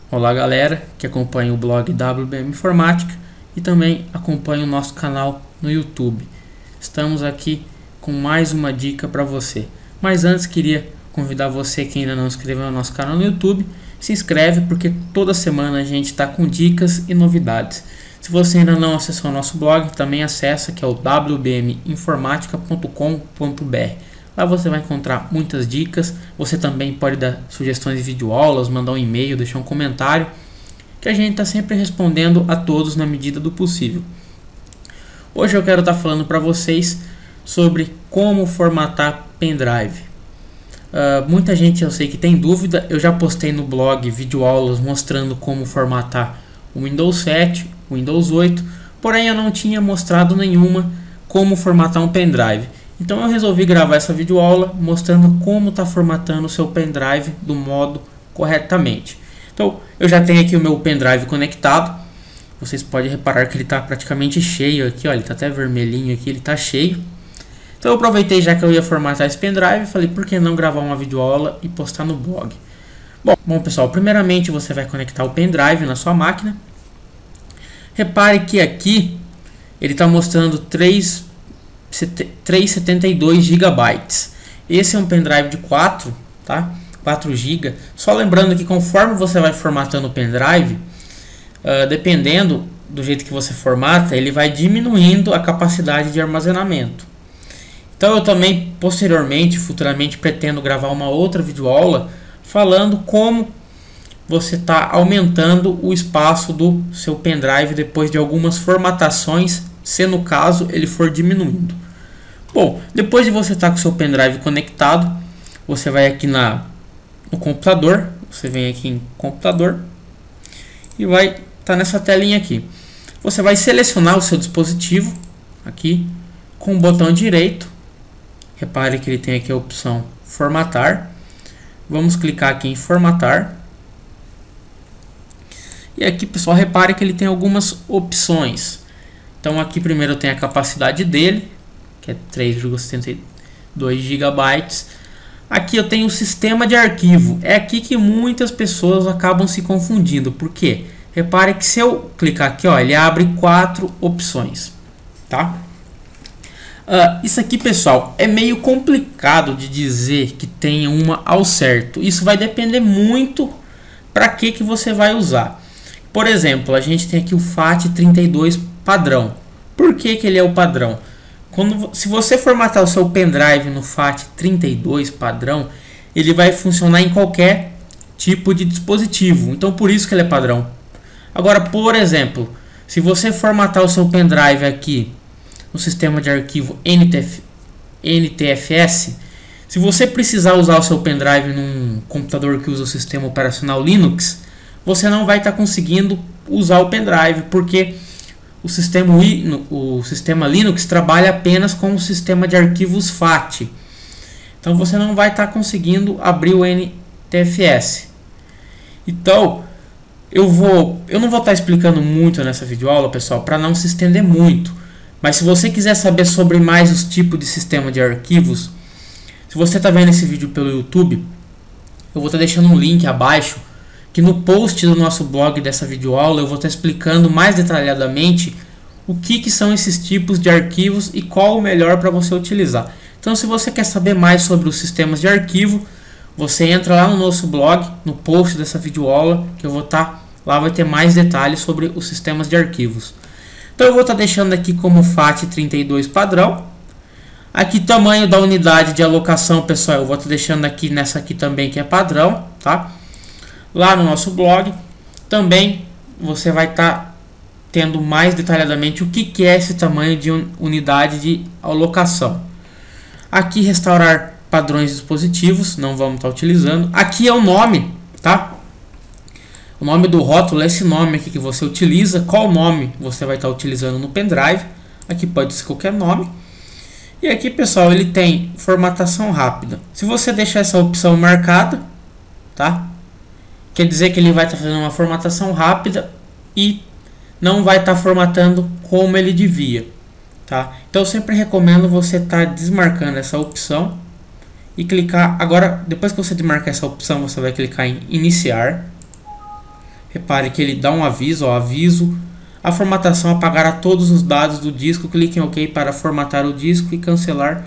Olá galera que acompanha o blog WBM Informática e também acompanha o nosso canal no YouTube. Estamos aqui com mais uma dica para você. Mas antes queria convidar você que ainda não se inscreveu no nosso canal no YouTube, se inscreve porque toda semana a gente está com dicas e novidades. Se você ainda não acessou o nosso blog, também acessa, que é o wbminformatica.com.br. Lá você vai encontrar muitas dicas. Você também pode dar sugestões de videoaulas, mandar um e-mail, deixar um comentário, que a gente está sempre respondendo a todos na medida do possível. Hoje eu quero estar falando para vocês sobre como formatar pendrive. Muita gente eu sei que tem dúvida. Eu já postei no blog videoaulas mostrando como formatar o Windows 7, o Windows 8, porém eu não tinha mostrado nenhuma como formatar um pendrive. Então eu resolvi gravar essa videoaula mostrando como está formatando o seu pendrive do modo corretamente. Então eu já tenho aqui o meu pendrive conectado. Vocês podem reparar que ele está praticamente cheio aqui, ó, ele está até vermelhinho aqui, ele está cheio. Então eu aproveitei, já que eu ia formatar esse pendrive, falei por que não gravar uma videoaula e postar no blog. Bom pessoal, primeiramente você vai conectar o pendrive na sua máquina. Repare que aqui ele está mostrando 372 GB. Esse é um pendrive de 4, tá? 4 GB. Só lembrando que conforme você vai formatando o pendrive, dependendo do jeito que você formata, ele vai diminuindo a capacidade de armazenamento. Então eu também posteriormente, futuramente, pretendo gravar uma outra videoaula falando como você está aumentando o espaço do seu pendrive depois de algumas formatações, se no caso ele for diminuindo. Bom, depois de você estar com o seu pendrive conectado, você vai aqui no computador, você vem aqui em computador e vai estar nessa telinha aqui. Você vai selecionar o seu dispositivo aqui com o botão direito. Repare que ele tem aqui a opção formatar. Vamos clicar aqui em formatar. E aqui, pessoal, repare que ele tem algumas opções. Então aqui primeiro tem a capacidade dele, que é 3,72 GB. Aqui eu tenho o sistema de arquivo. É aqui que muitas pessoas acabam se confundindo. Por quê? Repare que se eu clicar aqui, ó, ele abre 4 opções, tá? Isso aqui, pessoal, é meio complicado de dizer que tem uma ao certo. Isso vai depender muito para que você vai usar. Por exemplo, a gente tem aqui o FAT32 padrão. Por que ele é o padrão? Se você formatar o seu pendrive no FAT32 padrão, ele vai funcionar em qualquer tipo de dispositivo. Então, por isso que ele é padrão. Agora, por exemplo, se você formatar o seu pendrive aqui no sistema de arquivo NTFS, se você precisar usar o seu pendrive num computador que usa o sistema operacional Linux, você não vai estar conseguindo usar o pendrive, porque o sistema Linux trabalha apenas com o sistema de arquivos FAT. Então você não vai estar conseguindo abrir o NTFS. Então eu não vou estar explicando muito nessa videoaula, pessoal, para não se estender muito. Mas se você quiser saber sobre mais os tipos de sistema de arquivos, se você está vendo esse vídeo pelo YouTube, eu vou estar deixando um link abaixo, que no post do nosso blog dessa videoaula eu vou estar explicando mais detalhadamente o que são esses tipos de arquivos e qual o melhor para você utilizar. Então, se você quer saber mais sobre os sistemas de arquivo, você entra lá no nosso blog, no post dessa videoaula, que eu vou estar lá, vai ter mais detalhes sobre os sistemas de arquivos. Então eu vou estar deixando aqui como FAT32 padrão. Aqui tamanho da unidade de alocação, pessoal, eu vou estar deixando aqui nessa aqui também, que é padrão, tá? Lá no nosso blog também você vai estar tendo mais detalhadamente o que é esse tamanho de unidade de alocação. Aqui restaurar padrões dispositivos, não vamos estar utilizando. Aqui é o nome, tá? O nome do rótulo é esse nome aqui que você utiliza. Qual nome você vai estar utilizando no pendrive? Aqui pode ser qualquer nome. E aqui, pessoal, ele tem formatação rápida. Se você deixar essa opção marcada, tá? Quer dizer que ele vai estar fazendo uma formatação rápida e não vai estar formatando como ele devia, tá? Então eu sempre recomendo você estar desmarcando essa opção e clicar. Agora, depois que você desmarcar essa opção, você vai clicar em iniciar. repare que ele dá um aviso, ó, aviso, a formatação apagará todos os dados do disco, clique em OK para formatar o disco e cancelar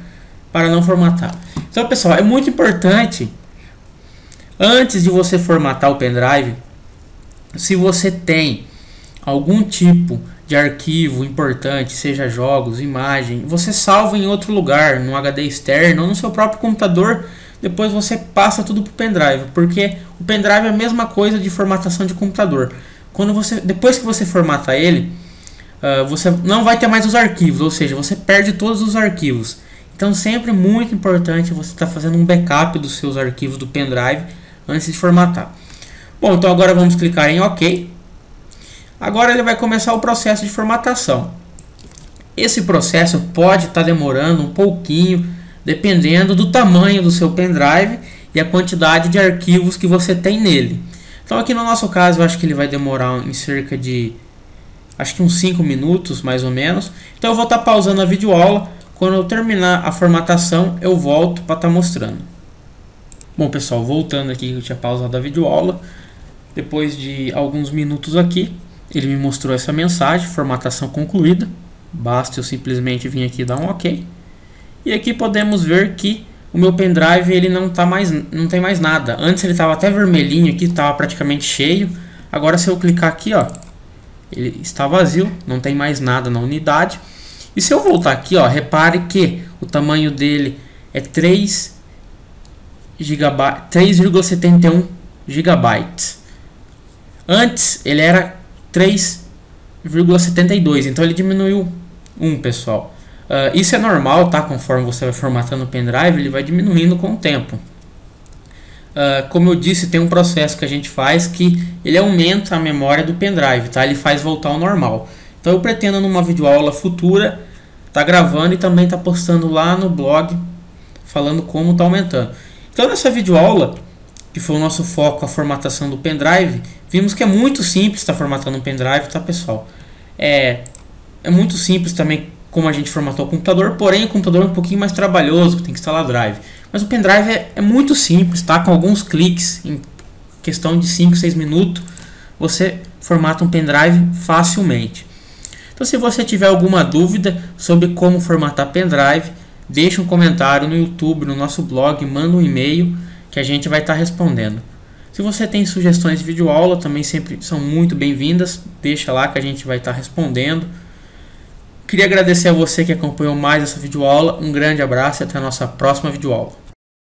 para não formatar. Então, pessoal, é muito importante, antes de você formatar o pendrive, se você tem algum tipo de arquivo importante, seja jogos, imagem, você salva em outro lugar, no HD externo ou no seu próprio computador. Depois você passa tudo para o pendrive, porque o pendrive é a mesma coisa de formatação de computador. Depois que você formata ele, você não vai ter mais os arquivos, ou seja, você perde todos os arquivos. Então sempre muito importante você estar fazendo um backup dos seus arquivos do pendrive antes de formatar. Bom, então agora vamos clicar em OK. Agora ele vai começar o processo de formatação. Esse processo pode estar demorando um pouquinho, dependendo do tamanho do seu pendrive e a quantidade de arquivos que você tem nele. Então aqui no nosso caso eu acho que ele vai demorar em cerca de uns 5 minutos mais ou menos. Então eu vou estar pausando a videoaula. Quando eu terminar a formatação eu volto para estar mostrando. Bom, pessoal, voltando aqui, eu tinha pausado a videoaula. Depois de alguns minutos aqui, ele me mostrou essa mensagem: formatação concluída. Basta eu simplesmente vir aqui e dar um OK. E aqui podemos ver que o meu pendrive ele não tem mais nada. Antes ele estava até vermelhinho aqui, estava praticamente cheio. Agora se eu clicar aqui, ó, ele está vazio, não tem mais nada na unidade. E se eu voltar aqui, ó, repare que o tamanho dele é 3,71 GB. Antes ele era 3,72, então ele diminuiu 1, pessoal. Isso é normal, tá? Conforme você vai formatando o pendrive, ele vai diminuindo com o tempo. Como eu disse, tem um processo que a gente faz que ele aumenta a memória do pendrive, tá? Ele faz voltar ao normal. Então eu pretendo numa videoaula futura tá gravando e também tá postando lá no blog falando como tá aumentando. Então nessa videoaula, que foi o nosso foco, a formatação do pendrive, vimos que é muito simples estar formatando um pendrive, tá, pessoal? É muito simples também como a gente formatou o computador, porém o computador é um pouquinho mais trabalhoso, tem que instalar drive. Mas o pendrive é muito simples, tá? Com alguns cliques, em questão de 5, 6 minutos, você formata um pendrive facilmente. Então se você tiver alguma dúvida sobre como formatar pendrive, deixa um comentário no YouTube, no nosso blog, manda um e-mail que a gente vai estar respondendo. Se você tem sugestões de videoaula, também sempre são muito bem-vindas, deixa lá que a gente vai estar respondendo. Queria agradecer a você que acompanhou mais essa videoaula, um grande abraço e até a nossa próxima videoaula.